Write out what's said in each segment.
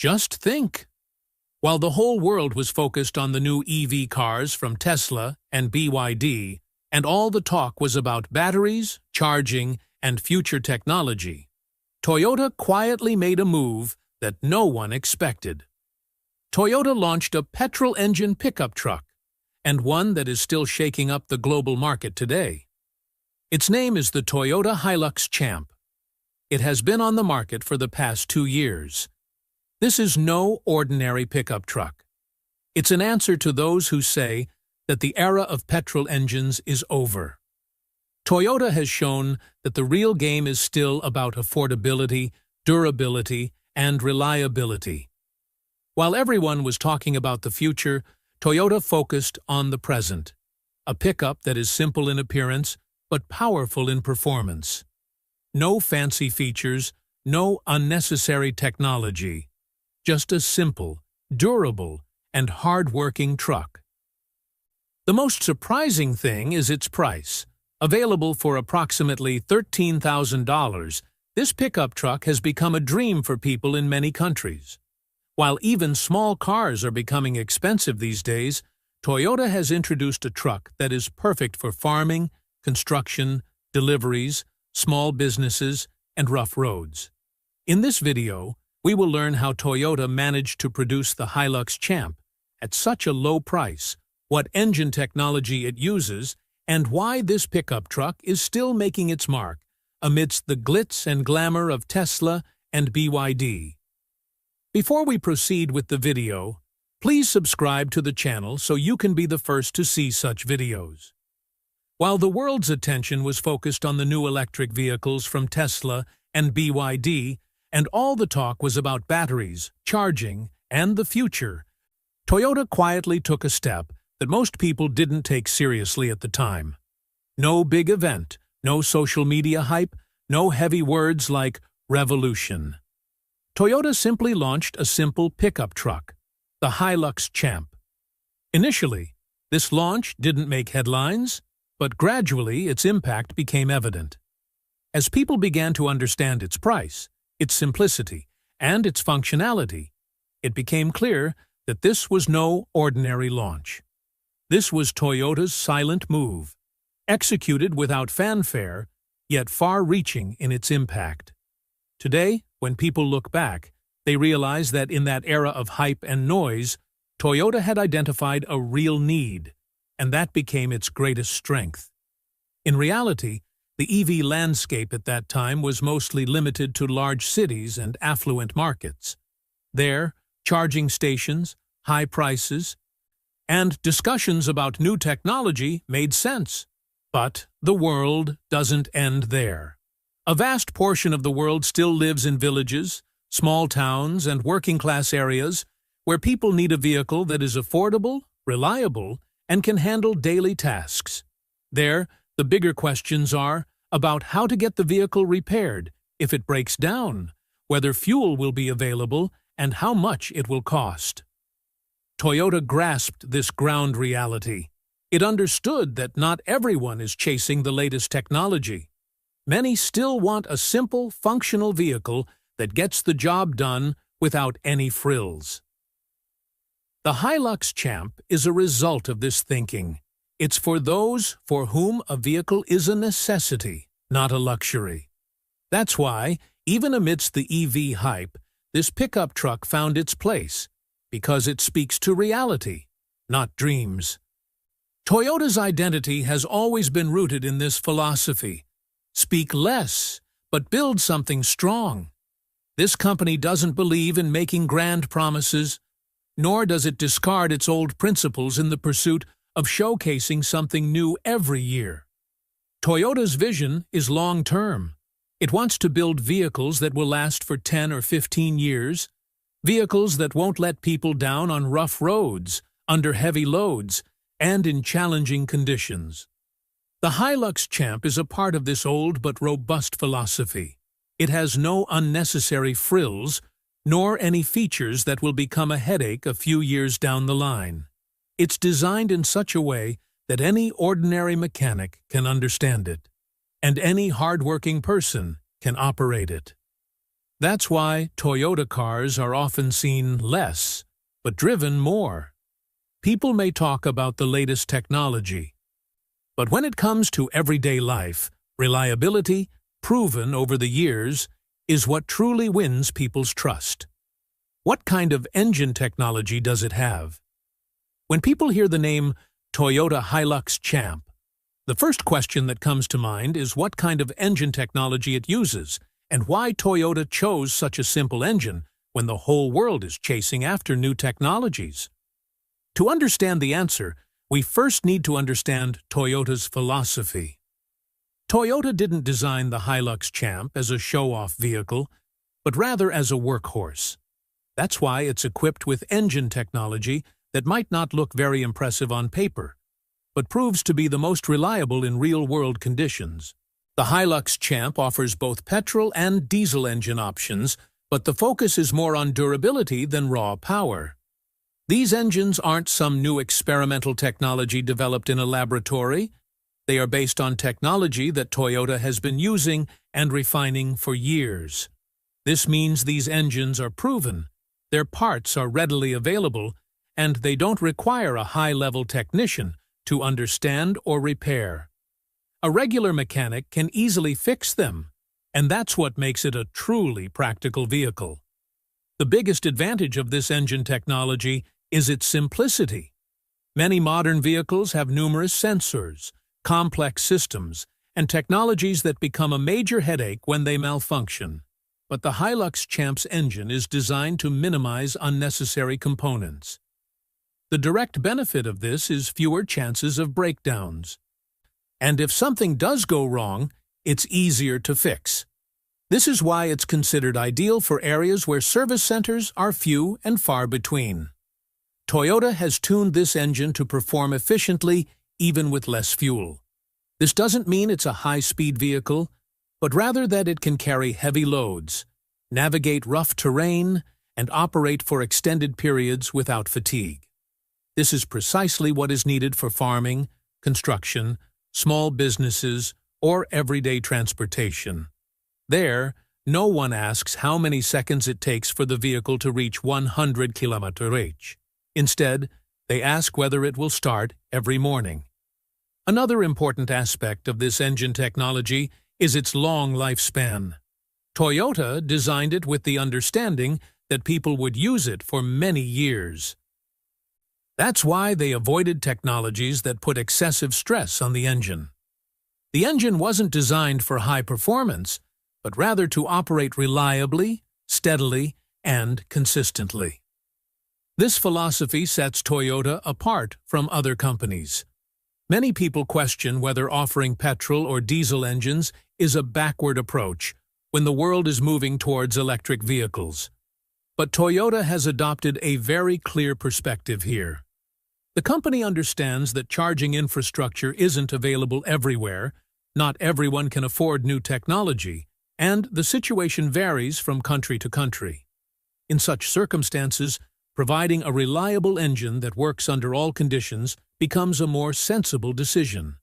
Just think! While the whole world was focused on the new EV cars from Tesla and BYD, and all the talk was about batteries, charging, and future technology, Toyota quietly made a move that no one expected. Toyota launched a petrol-engine pickup truck, and one that is still shaking up the global market today. Its name is the Toyota Hilux Champ. It has been on the market for the past 2 years. This is no ordinary pickup truck. It's an answer to those who say that the era of petrol engines is over. Toyota has shown that the real game is still about affordability, durability, and reliability. While everyone was talking about the future, Toyota focused on the present. A pickup that is simple in appearance, but powerful in performance. No fancy features, no unnecessary technology. Just a simple, durable, and hard-working truck. The most surprising thing is its price. Available for approximately $13,000, this pickup truck has become a dream for people in many countries. While even small cars are becoming expensive these days, Toyota has introduced a truck that is perfect for farming, construction, deliveries, small businesses, and rough roads. In this video, we will learn how Toyota managed to produce the Hilux Champ at such a low price, what engine technology it uses, and why this pickup truck is still making its mark amidst the glitz and glamour of Tesla and BYD. Before we proceed with the video, please subscribe to the channel so you can be the first to see such videos. While the world's attention was focused on the new electric vehicles from Tesla and BYD, and all the talk was about batteries, charging, and the future, Toyota quietly took a step that most people didn't take seriously at the time. No big event, no social media hype, no heavy words like revolution. Toyota simply launched a simple pickup truck, the Hilux Champ. Initially, this launch didn't make headlines, but gradually its impact became evident. As people began to understand its price, its simplicity, and its functionality, it became clear that this was no ordinary launch. This was Toyota's silent move, executed without fanfare, yet far-reaching in its impact. Today, when people look back, they realize that in that era of hype and noise, Toyota had identified a real need, and that became its greatest strength. In reality, the EV landscape at that time was mostly limited to large cities and affluent markets. There, charging stations, high prices, and discussions about new technology made sense. But the world doesn't end there. A vast portion of the world still lives in villages, small towns, and working-class areas where people need a vehicle that is affordable, reliable, and can handle daily tasks. There, the bigger questions are about how to get the vehicle repaired, if it breaks down, whether fuel will be available, and how much it will cost. Toyota grasped this ground reality. It understood that not everyone is chasing the latest technology. Many still want a simple, functional vehicle that gets the job done without any frills. The Hilux Champ is a result of this thinking. It's for those for whom a vehicle is a necessity, not a luxury. That's why, even amidst the EV hype, this pickup truck found its place, because it speaks to reality, not dreams. Toyota's identity has always been rooted in this philosophy. Speak less, but build something strong. This company doesn't believe in making grand promises, nor does it discard its old principles in the pursuit of showcasing something new every year. Toyota's vision is long-term. It wants to build vehicles that will last for 10 or 15 years, vehicles that won't let people down on rough roads, under heavy loads, and in challenging conditions. The Hilux Champ is a part of this old but robust philosophy. It has no unnecessary frills, nor any features that will become a headache a few years down the line. It's designed in such a way that any ordinary mechanic can understand it, and any hard-working person can operate it. That's why Toyota cars are often seen less, but driven more. People may talk about the latest technology, but when it comes to everyday life, reliability, proven over the years, is what truly wins people's trust. What kind of engine technology does it have? When people hear the name Toyota Hilux Champ, the first question that comes to mind is what kind of engine technology it uses and why Toyota chose such a simple engine when the whole world is chasing after new technologies. To understand the answer, we first need to understand Toyota's philosophy. Toyota didn't design the Hilux Champ as a show-off vehicle, but rather as a workhorse. That's why it's equipped with engine technology that might not look very impressive on paper, but proves to be the most reliable in real-world conditions. The Hilux Champ offers both petrol and diesel engine options, but the focus is more on durability than raw power. These engines aren't some new experimental technology developed in a laboratory. They are based on technology that Toyota has been using and refining for years. This means these engines are proven, their parts are readily available, and they don't require a high-level technician to understand or repair. A regular mechanic can easily fix them, and that's what makes it a truly practical vehicle. The biggest advantage of this engine technology is its simplicity. Many modern vehicles have numerous sensors, complex systems, and technologies that become a major headache when they malfunction. But the Hilux Champ's engine is designed to minimize unnecessary components. The direct benefit of this is fewer chances of breakdowns. And if something does go wrong, it's easier to fix. This is why it's considered ideal for areas where service centers are few and far between. Toyota has tuned this engine to perform efficiently even with less fuel. This doesn't mean it's a high-speed vehicle, but rather that it can carry heavy loads, navigate rough terrain, and operate for extended periods without fatigue. This is precisely what is needed for farming, construction, small businesses, or everyday transportation. There, no one asks how many seconds it takes for the vehicle to reach 100 km/h. Instead, they ask whether it will start every morning. Another important aspect of this engine technology is its long lifespan. Toyota designed it with the understanding that people would use it for many years. That's why they avoided technologies that put excessive stress on the engine. The engine wasn't designed for high performance, but rather to operate reliably, steadily, and consistently. This philosophy sets Toyota apart from other companies. Many people question whether offering petrol or diesel engines is a backward approach when the world is moving towards electric vehicles. But Toyota has adopted a very clear perspective here. The company understands that charging infrastructure isn't available everywhere, not everyone can afford new technology, and the situation varies from country to country. In such circumstances, providing a reliable engine that works under all conditions becomes a more sensible decision.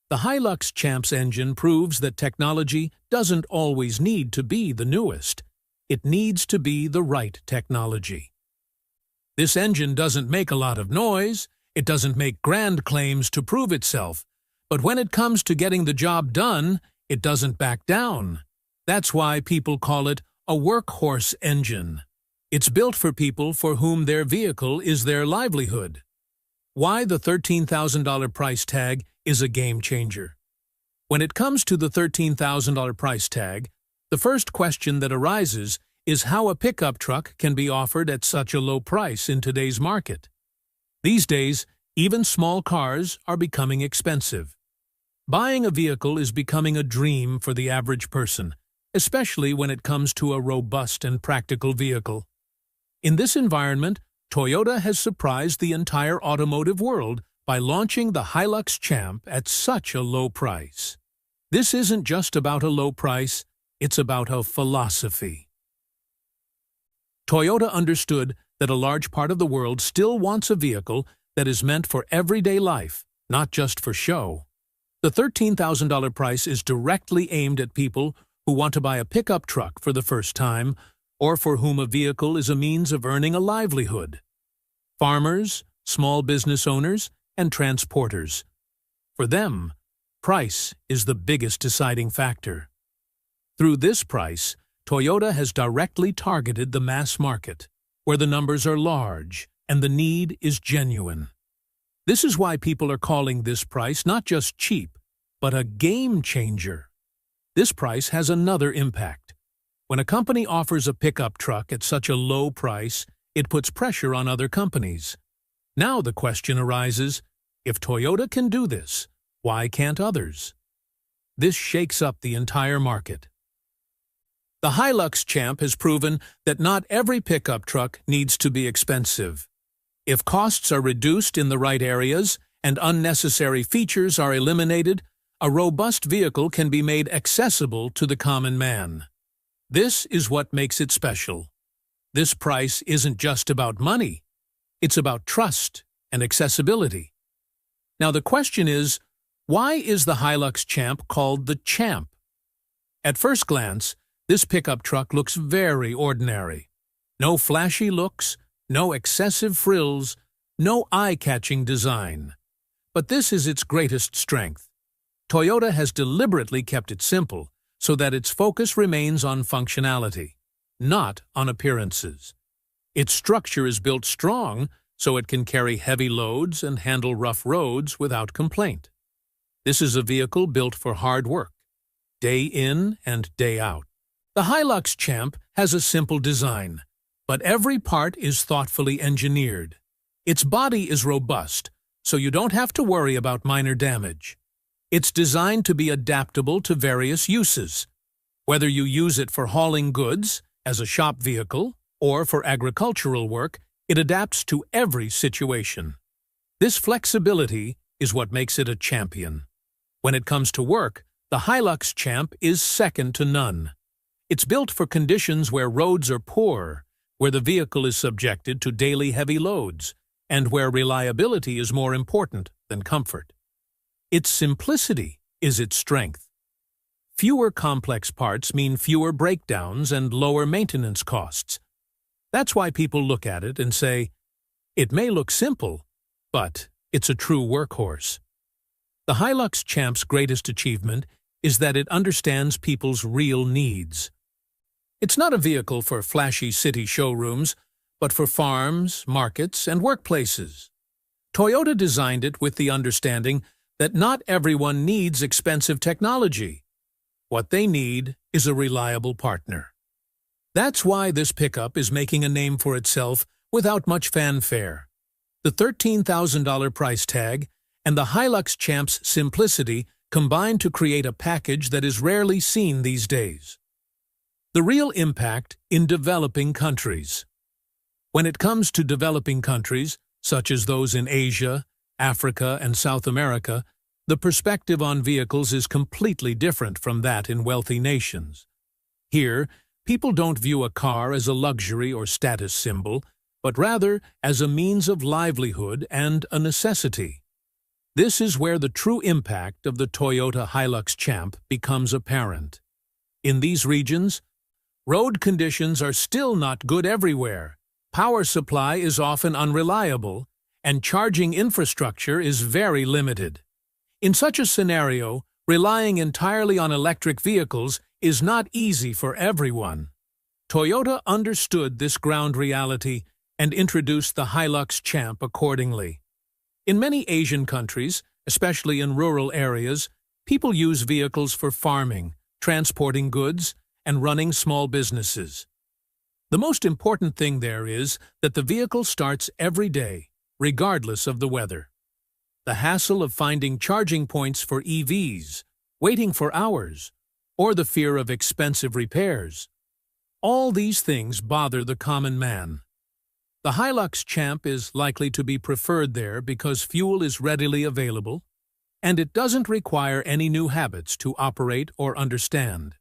The Hilux Champ's engine proves that technology doesn't always need to be the newest. It needs to be the right technology. This engine doesn't make a lot of noise, it doesn't make grand claims to prove itself, but when it comes to getting the job done, it doesn't back down. That's why people call it a workhorse engine. It's built for people for whom their vehicle is their livelihood. Why the $13,000 price tag is a game changer. When it comes to the $13,000 price tag, the first question that arises is how a pickup truck can be offered at such a low price in today's market. These days, even small cars are becoming expensive. Buying a vehicle is becoming a dream for the average person, especially when it comes to a robust and practical vehicle. In this environment, Toyota has surprised the entire automotive world by launching the Hilux Champ at such a low price. This isn't just about a low price, it's about a philosophy. Toyota understood that a large part of the world still wants a vehicle that is meant for everyday life, not just for show. The $13,000 price is directly aimed at people who want to buy a pickup truck for the first time, or for whom a vehicle is a means of earning a livelihood. Farmers, small business owners, and transporters. For them, price is the biggest deciding factor. Through this price, Toyota has directly targeted the mass market, where the numbers are large and the need is genuine. This is why people are calling this price not just cheap, but a game changer. This price has another impact. When a company offers a pickup truck at such a low price, it puts pressure on other companies. Now the question arises, if Toyota can do this, why can't others? This shakes up the entire market. The Hilux Champ has proven that not every pickup truck needs to be expensive. If costs are reduced in the right areas and unnecessary features are eliminated, a robust vehicle can be made accessible to the common man. This is what makes it special. This price isn't just about money. It's about trust and accessibility. Now the question is, why is the Hilux Champ called the Champ? At first glance, this pickup truck looks very ordinary. No flashy looks, no excessive frills, no eye-catching design. But this is its greatest strength. Toyota has deliberately kept it simple so that its focus remains on functionality, not on appearances. Its structure is built strong so it can carry heavy loads and handle rough roads without complaint. This is a vehicle built for hard work, day in and day out. The Hilux Champ has a simple design, but every part is thoughtfully engineered. Its body is robust, so you don't have to worry about minor damage. It's designed to be adaptable to various uses. Whether you use it for hauling goods, as a shop vehicle, or for agricultural work, it adapts to every situation. This flexibility is what makes it a champion. When it comes to work, the Hilux Champ is second to none. It's built for conditions where roads are poor, where the vehicle is subjected to daily heavy loads, and where reliability is more important than comfort. Its simplicity is its strength. Fewer complex parts mean fewer breakdowns and lower maintenance costs. That's why people look at it and say, it may look simple, but it's a true workhorse. The Hilux Champ's greatest achievement is that it understands people's real needs. It's not a vehicle for flashy city showrooms, but for farms, markets, and workplaces. Toyota designed it with the understanding that not everyone needs expensive technology. What they need is a reliable partner. That's why this pickup is making a name for itself without much fanfare. The $13,000 price tag and the Hilux Champ's simplicity combine to create a package that is rarely seen these days. The real impact in developing countries. When it comes to developing countries, such as those in Asia, Africa, and South America, the perspective on vehicles is completely different from that in wealthy nations. Here, people don't view a car as a luxury or status symbol, but rather as a means of livelihood and a necessity. This is where the true impact of the Toyota Hilux Champ becomes apparent. In these regions, road conditions are still not good everywhere, power supply is often unreliable, and charging infrastructure is very limited. In such a scenario, relying entirely on electric vehicles is not easy for everyone. Toyota understood this ground reality and introduced the Hilux Champ accordingly. In many Asian countries, especially in rural areas, people use vehicles for farming, transporting goods, and running small businesses. The most important thing there is that the vehicle starts every day, regardless of the weather. The hassle of finding charging points for EVs, waiting for hours, or the fear of expensive repairs. All these things bother the common man. The Hilux Champ is likely to be preferred there because fuel is readily available, and it doesn't require any new habits to operate or understand.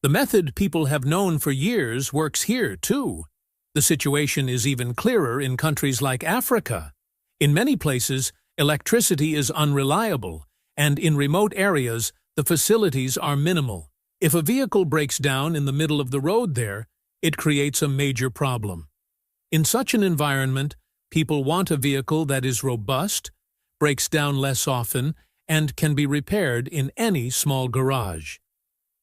The method people have known for years works here, too. The situation is even clearer in countries like Africa. In many places, electricity is unreliable, and in remote areas, the facilities are minimal. If a vehicle breaks down in the middle of the road there, it creates a major problem. In such an environment, people want a vehicle that is robust, breaks down less often, and can be repaired in any small garage.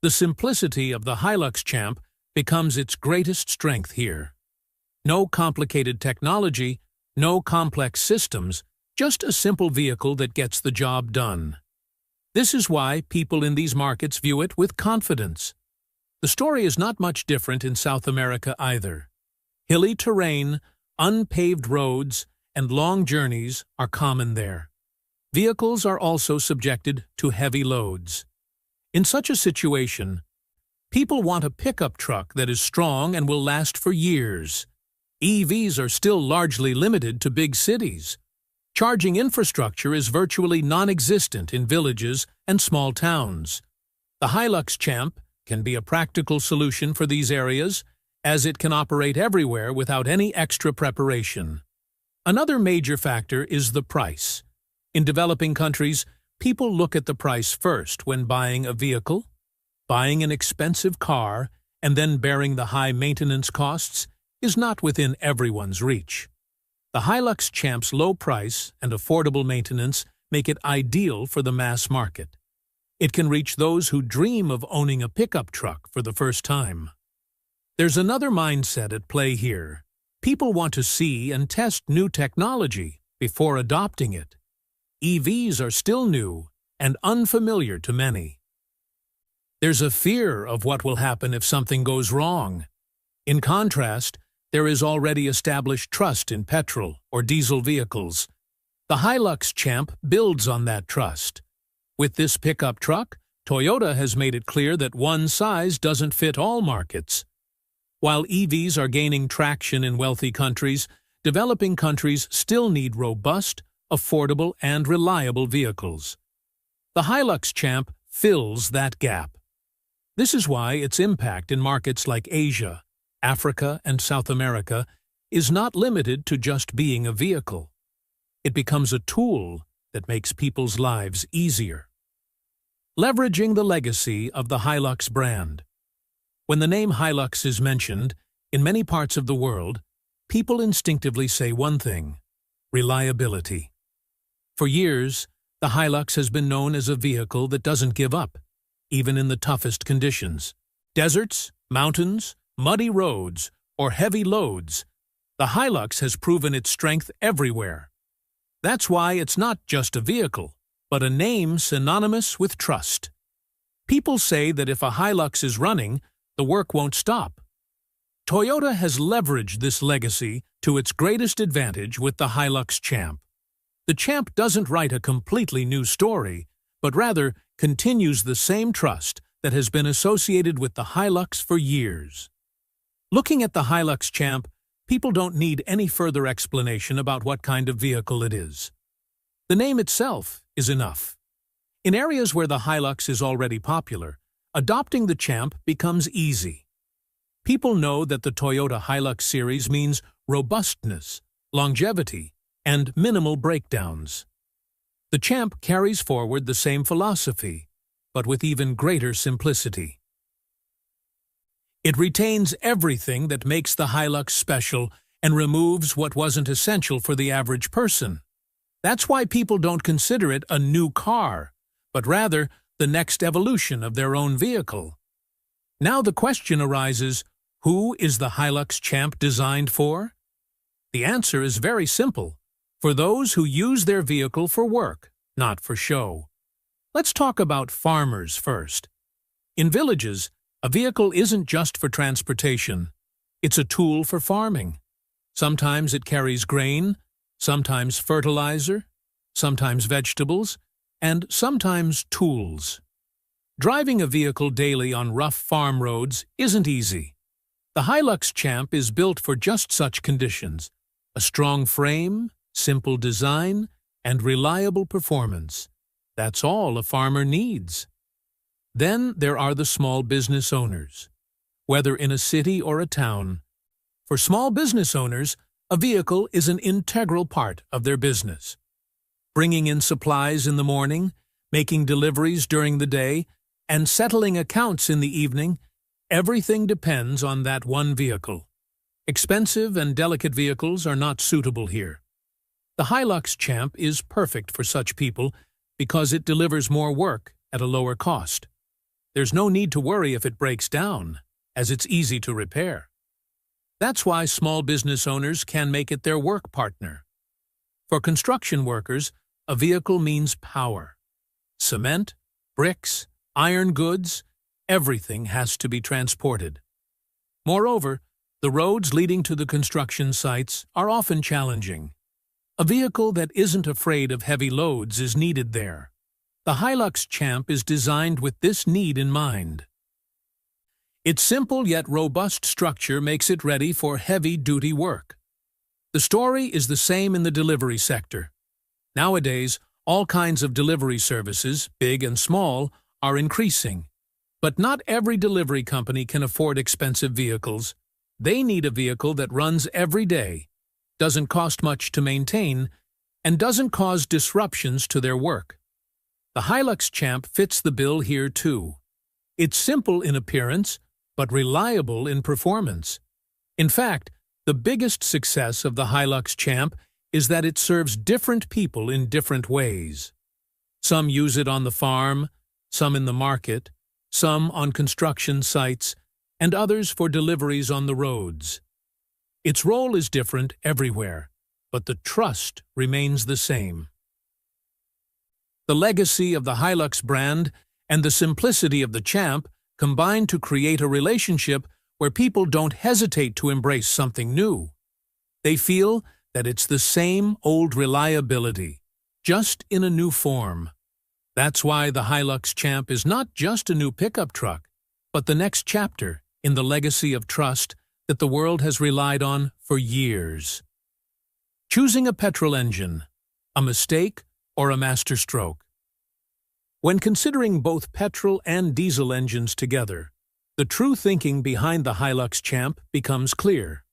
The simplicity of the Hilux Champ becomes its greatest strength here. No complicated technology, no complex systems, just a simple vehicle that gets the job done. This is why people in these markets view it with confidence. The story is not much different in South America either. Hilly terrain, unpaved roads, and long journeys are common there. Vehicles are also subjected to heavy loads. In such a situation, people want a pickup truck that is strong and will last for years. EVs are still largely limited to big cities. Charging infrastructure is virtually non-existent in villages and small towns. The Hilux Champ can be a practical solution for these areas, as it can operate everywhere without any extra preparation. Another major factor is the price. In developing countries, people look at the price first when buying a vehicle. Buying an expensive car and then bearing the high maintenance costs is not within everyone's reach. The Hilux Champ's low price and affordable maintenance make it ideal for the mass market. It can reach those who dream of owning a pickup truck for the first time. There's another mindset at play here. People want to see and test new technology before adopting it. EVs are still new and unfamiliar to many. There's a fear of what will happen if something goes wrong. In contrast, there is already established trust in petrol or diesel vehicles. The Hilux Champ builds on that trust. With this pickup truck, Toyota has made it clear that one size doesn't fit all markets. While EVs are gaining traction in wealthy countries, developing countries still need robust, affordable, and reliable vehicles. The Hilux Champ fills that gap. This is why its impact in markets like Asia, Africa, and South America is not limited to just being a vehicle. It becomes a tool that makes people's lives easier. Leveraging the legacy of the Hilux brand. When the name Hilux is mentioned, in many parts of the world, people instinctively say one thing: reliability. For years, the Hilux has been known as a vehicle that doesn't give up, even in the toughest conditions. Deserts, mountains, muddy roads, or heavy loads, the Hilux has proven its strength everywhere. That's why it's not just a vehicle, but a name synonymous with trust. People say that if a Hilux is running, the work won't stop. Toyota has leveraged this legacy to its greatest advantage with the Hilux Champ. The Champ doesn't write a completely new story, but rather continues the same trust that has been associated with the Hilux for years. Looking at the Hilux Champ, people don't need any further explanation about what kind of vehicle it is. The name itself is enough. In areas where the Hilux is already popular, adopting the Champ becomes easy. People know that the Toyota Hilux series means robustness, longevity, and minimal breakdowns. The Champ carries forward the same philosophy, but with even greater simplicity. It retains everything that makes the Hilux special and removes what wasn't essential for the average person. That's why people don't consider it a new car, but rather the next evolution of their own vehicle. Now the question arises, who is the Hilux Champ designed for? The answer is very simple: for those who use their vehicle for work, not for show. Let's talk about farmers first. In villages, a vehicle isn't just for transportation. It's a tool for farming. Sometimes it carries grain, sometimes fertilizer, sometimes vegetables, and sometimes tools. Driving a vehicle daily on rough farm roads isn't easy. The Hilux Champ is built for just such conditions: a strong frame, simple design, and reliable performance. That's all a farmer needs. Then there are the small business owners. Whether in a city or a town, for small business owners, a vehicle is an integral part of their business. Bringing in supplies in the morning, making deliveries during the day, and settling accounts in the evening, everything depends on that one vehicle. Expensive and delicate vehicles are not suitable here. The Hilux Champ is perfect for such people because it delivers more work at a lower cost. There's no need to worry if it breaks down, as it's easy to repair. That's why small business owners can make it their work partner. For construction workers, a vehicle means power. Cement, bricks, iron goods, everything has to be transported. Moreover, the roads leading to the construction sites are often challenging. A vehicle that isn't afraid of heavy loads is needed there. The Hilux Champ is designed with this need in mind. Its simple yet robust structure makes it ready for heavy-duty work. The story is the same in the delivery sector. Nowadays, all kinds of delivery services, big and small, are increasing. But not every delivery company can afford expensive vehicles. They need a vehicle that runs every day, doesn't cost much to maintain, and doesn't cause disruptions to their work. The Hilux Champ fits the bill here too. It's simple in appearance, but reliable in performance. In fact, the biggest success of the Hilux Champ is that it serves different people in different ways. Some use it on the farm, some in the market, some on construction sites, and others for deliveries on the roads. Its role is different everywhere, but the trust remains the same. The legacy of the Hilux brand and the simplicity of the Champ combine to create a relationship where people don't hesitate to embrace something new. They feel that it's the same old reliability, just in a new form. That's why the Hilux Champ is not just a new pickup truck, but the next chapter in the legacy of trust that the world has relied on for years. Choosing a petrol engine, a mistake or a masterstroke? When considering both petrol and diesel engines together, the true thinking behind the Hilux Champ becomes clear.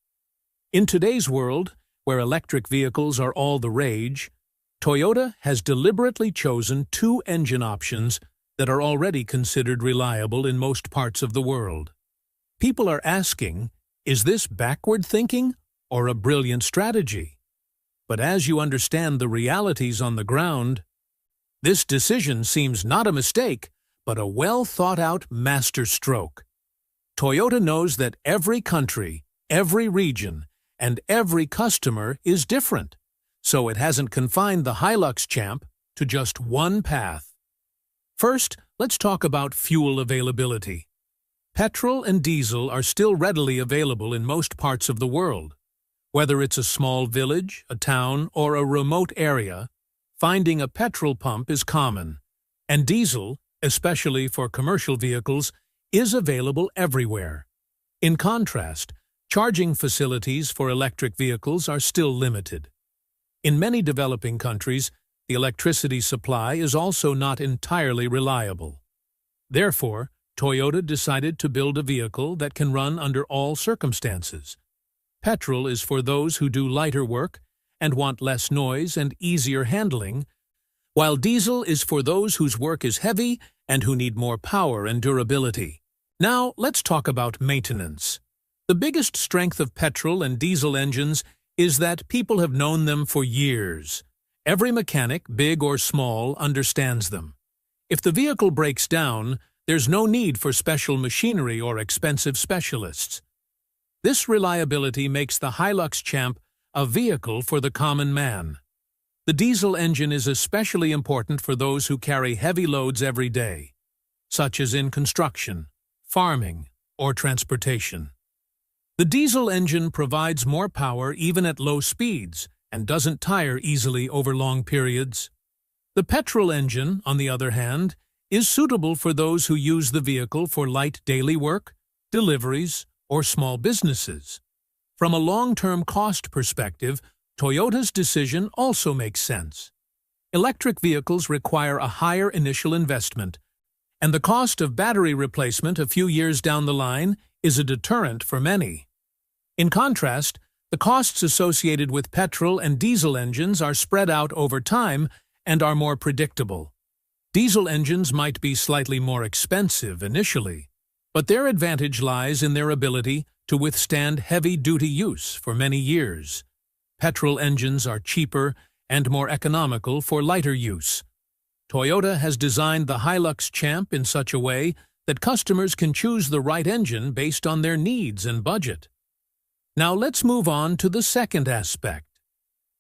In today's world, where electric vehicles are all the rage, Toyota has deliberately chosen two engine options that are already considered reliable in most parts of the world. People are asking, is this backward thinking or a brilliant strategy? But as you understand the realities on the ground, this decision seems not a mistake, but a well-thought-out masterstroke. Toyota knows that every country, every region, and every customer is different, so it hasn't confined the Hilux Champ to just one path. First, let's talk about fuel availability. Petrol and diesel are still readily available in most parts of the world. Whether it's a small village, a town, or a remote area, finding a petrol pump is common, and diesel, especially for commercial vehicles, is available everywhere. In contrast, charging facilities for electric vehicles are still limited. In many developing countries, the electricity supply is also not entirely reliable. Therefore, Toyota decided to build a vehicle that can run under all circumstances. Petrol is for those who do lighter work and want less noise and easier handling, while diesel is for those whose work is heavy and who need more power and durability. Now, let's talk about maintenance. The biggest strength of petrol and diesel engines is that people have known them for years. Every mechanic, big or small, understands them. If the vehicle breaks down, there's no need for special machinery or expensive specialists. This reliability makes the Hilux Champ a vehicle for the common man. The diesel engine is especially important for those who carry heavy loads every day, such as in construction, farming, or transportation. The diesel engine provides more power even at low speeds and doesn't tire easily over long periods. The petrol engine, on the other hand, is suitable for those who use the vehicle for light daily work, deliveries, or small businesses. From a long-term cost perspective, Toyota's decision also makes sense. Electric vehicles require a higher initial investment, and the cost of battery replacement a few years down the line is a deterrent for many. In contrast, the costs associated with petrol and diesel engines are spread out over time and are more predictable. Diesel engines might be slightly more expensive initially, but their advantage lies in their ability to withstand heavy-duty use for many years. Petrol engines are cheaper and more economical for lighter use. Toyota has designed the Hilux Champ in such a way that customers can choose the right engine based on their needs and budget. Now let's move on to the second aspect.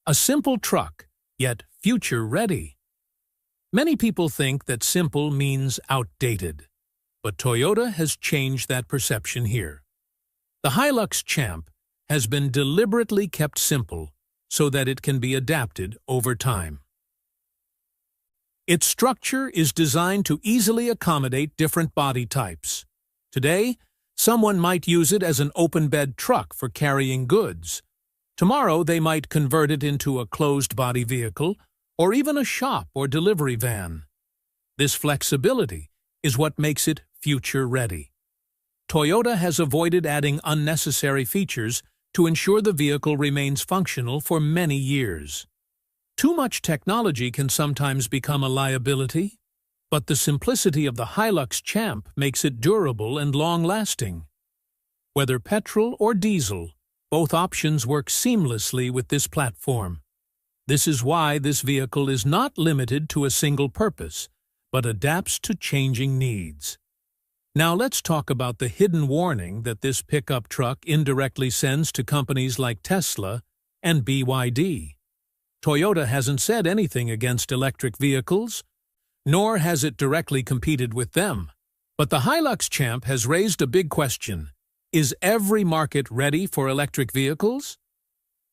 A simple truck, yet future-ready. Many people think that simple means outdated, but Toyota has changed that perception here. The Hilux Champ has been deliberately kept simple so that it can be adapted over time. Its structure is designed to easily accommodate different body types. Today, someone might use it as an open-bed truck for carrying goods. Tomorrow, they might convert it into a closed-body vehicle or even a shop or delivery van. This flexibility is what makes it future-ready. Toyota has avoided adding unnecessary features to ensure the vehicle remains functional for many years. Too much technology can sometimes become a liability, but the simplicity of the Hilux Champ makes it durable and long-lasting. Whether petrol or diesel, both options work seamlessly with this platform. This is why this vehicle is not limited to a single purpose, but adapts to changing needs. Now let's talk about the hidden warning that this pickup truck indirectly sends to companies like Tesla and BYD. Toyota hasn't said anything against electric vehicles, nor has it directly competed with them. But the Hilux Champ has raised a big question. Is every market ready for electric vehicles?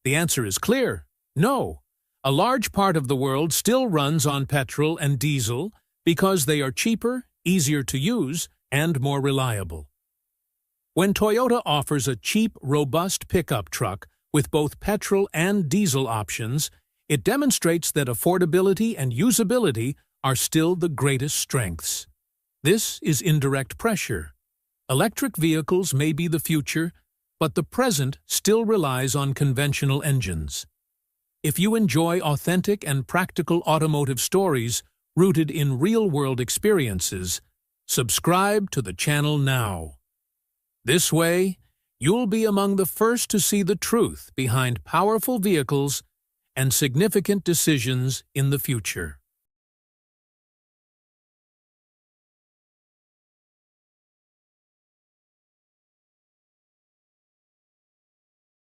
The answer is clear: no. A large part of the world still runs on petrol and diesel because they are cheaper, easier to use, and more reliable. When Toyota offers a cheap, robust pickup truck with both petrol and diesel options, it demonstrates that affordability and usability are still the greatest strengths. This is indirect pressure. Electric vehicles may be the future, but the present still relies on conventional engines. If you enjoy authentic and practical automotive stories rooted in real-world experiences, subscribe to the channel now. This way, you'll be among the first to see the truth behind powerful vehicles and significant decisions in the future.